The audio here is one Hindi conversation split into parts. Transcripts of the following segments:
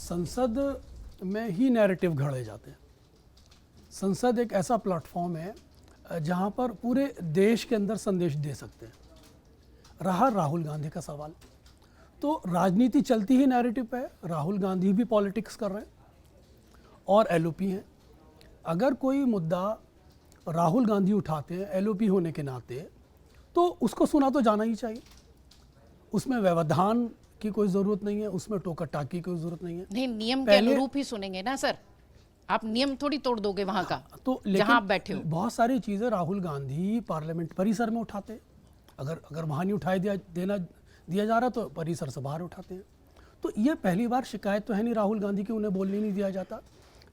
संसद में ही नैरेटिव घड़े जाते हैं। संसद एक ऐसा प्लेटफॉर्म है जहां पर पूरे देश के अंदर संदेश दे सकते हैं। रहा राहुल गांधी का सवाल, तो राजनीति चलती ही नैरेटिव पे है। राहुल गांधी भी पॉलिटिक्स कर रहे हैं और एलओपी हैं। अगर कोई मुद्दा राहुल गांधी उठाते हैं एलओपी होने के नाते, तो उसको सुना तो जाना ही चाहिए। उसमें व्यवधान की कोई ज़रूरत नहीं है, उसमें टोका टाकी की कोई ज़रूरत नहीं है। नहीं, नियम के अनुरूप ही सुनेंगे ना सर, आप नियम थोड़ी तोड़ दोगे वहां का। तो जहां आप बैठे हो बहुत सारी चीज़ें राहुल गांधी पार्लियामेंट परिसर में उठाते हैं। अगर वहाँ नहीं उठाए दिया जा रहा तो परिसर से बाहर उठाते हैं। तो ये पहली बार शिकायत तो है नहीं राहुल गांधी की, उन्हें बोलने नहीं दिया जाता।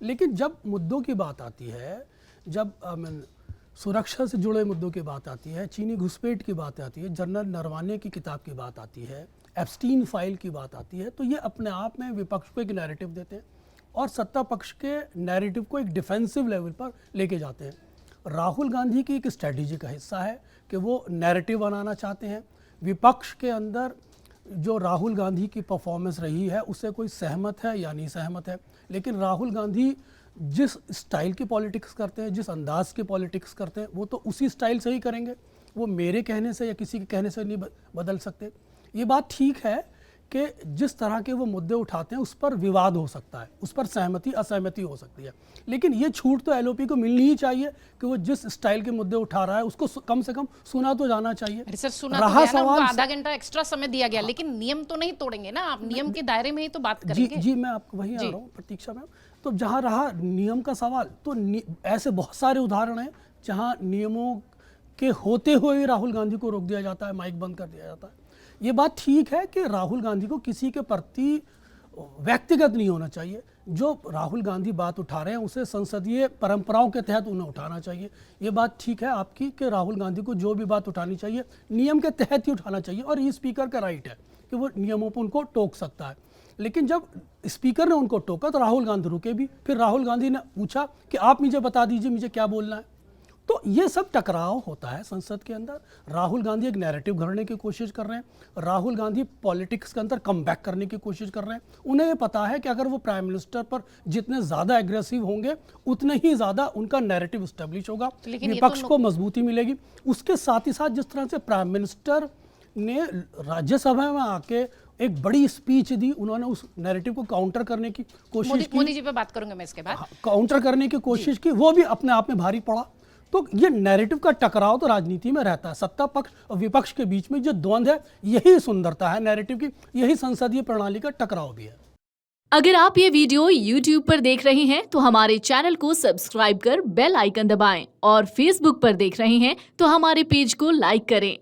लेकिन जब मुद्दों की बात आती है, जब सुरक्षा से जुड़े मुद्दों की बात आती है, चीनी घुसपैठ की बात आती है, जनरल नरवाने की किताब की बात आती है, एप्स्टीन फाइल की बात आती है, तो ये अपने आप में विपक्ष को एक नैरेटिव देते हैं और सत्ता पक्ष के नैरेटिव को एक डिफेंसिव लेवल पर लेके जाते हैं। राहुल गांधी की एक स्ट्रेटजी का हिस्सा है कि वो नैरेटिव बनाना चाहते हैं। विपक्ष के अंदर जो राहुल गांधी की परफॉर्मेंस रही है उससे कोई सहमत है या नहीं सहमत है, लेकिन राहुल गांधी जिस स्टाइल की पॉलिटिक्स करते हैं, जिस अंदाज की पॉलिटिक्स करते हैं, वो तो उसी स्टाइल से ही करेंगे। वो मेरे कहने से या किसी के कहने से नहीं बदल सकते। ये बात ठीक है कि जिस तरह के वो मुद्दे उठाते हैं उस पर विवाद हो सकता है, उस पर सहमति असहमति हो सकती है, लेकिन ये छूट तो एलओपी को मिलनी ही चाहिए कि वो जिस स्टाइल के मुद्दे उठा रहा है उसको कम से कम सुना तो जाना चाहिए। अरे सर, सुना तो गया ना, उनको आधा घंटा एक्स्ट्रा समय दिया गया, लेकिन नियम तो नहीं तोड़ेंगे ना आप, नियम के दायरे में ही तो बात करेंगे। जी मैं आपको वही आ रहा हूँ प्रतीक्षा में। तो जहाँ रहा नियम का सवाल, तो ऐसे बहुत सारे उदाहरण हैं जहाँ नियमों के होते हुए राहुल गांधी को रोक दिया जाता है, माइक बंद कर दिया जाता है। ये बात ठीक है कि राहुल गांधी को किसी के प्रति व्यक्तिगत नहीं होना चाहिए। जो राहुल गांधी बात उठा रहे हैं उसे संसदीय परंपराओं के तहत उन्हें उठाना चाहिए। ये बात ठीक है आपकी कि राहुल गांधी को जो भी बात उठानी चाहिए नियम के तहत ही उठाना चाहिए, और ये स्पीकर का राइट है कि वो नियमों पर उनको टोक सकता है। लेकिन जब स्पीकर ने उनको टोका तो राहुल गांधी रुके भी। फिर राहुल गांधी ने पूछा कि आप मुझे बता दीजिए मुझे क्या बोलना है। तो ये सब टकराव होता है संसद के अंदर। राहुल गांधी एक नैरेटिव घड़ने की कोशिश कर रहे हैं। राहुल गांधी पॉलिटिक्स के अंदर कम बैक करने की कोशिश कर रहे हैं। उन्हें ये पता है कि अगर वो प्राइम मिनिस्टर पर जितने ज़्यादा एग्रेसिव होंगे उतने ही ज़्यादा उनका नैरेटिव इस्टेब्लिश होगा, विपक्ष को मजबूती मिलेगी। उसके साथ ही साथ जिस तरह से प्राइम मिनिस्टर ने राज्यसभा में आके एक बड़ी स्पीच दी, उन्होंने उस नैरेटिव को काउंटर करने की कोशिश की। मोदी जी पे बात करूंगा मैं इसके बाद। काउंटर करने की कोशिश की, वो भी अपने आप में भारी पड़ा। तो ये नैरेटिव का टकराव तो राजनीति में रहता है। सत्ता पक्ष और विपक्ष के बीच में जो द्वंद्व है, यही सुंदरता है नैरेटिव की, यही संसदीय प्रणाली का टकराव भी है। अगर आप ये वीडियो YouTube पर देख रहे हैं तो हमारे चैनल को सब्सक्राइब कर बेल आइकन दबाएं, और Facebook पर देख रहे हैं तो हमारे पेज को लाइक करें।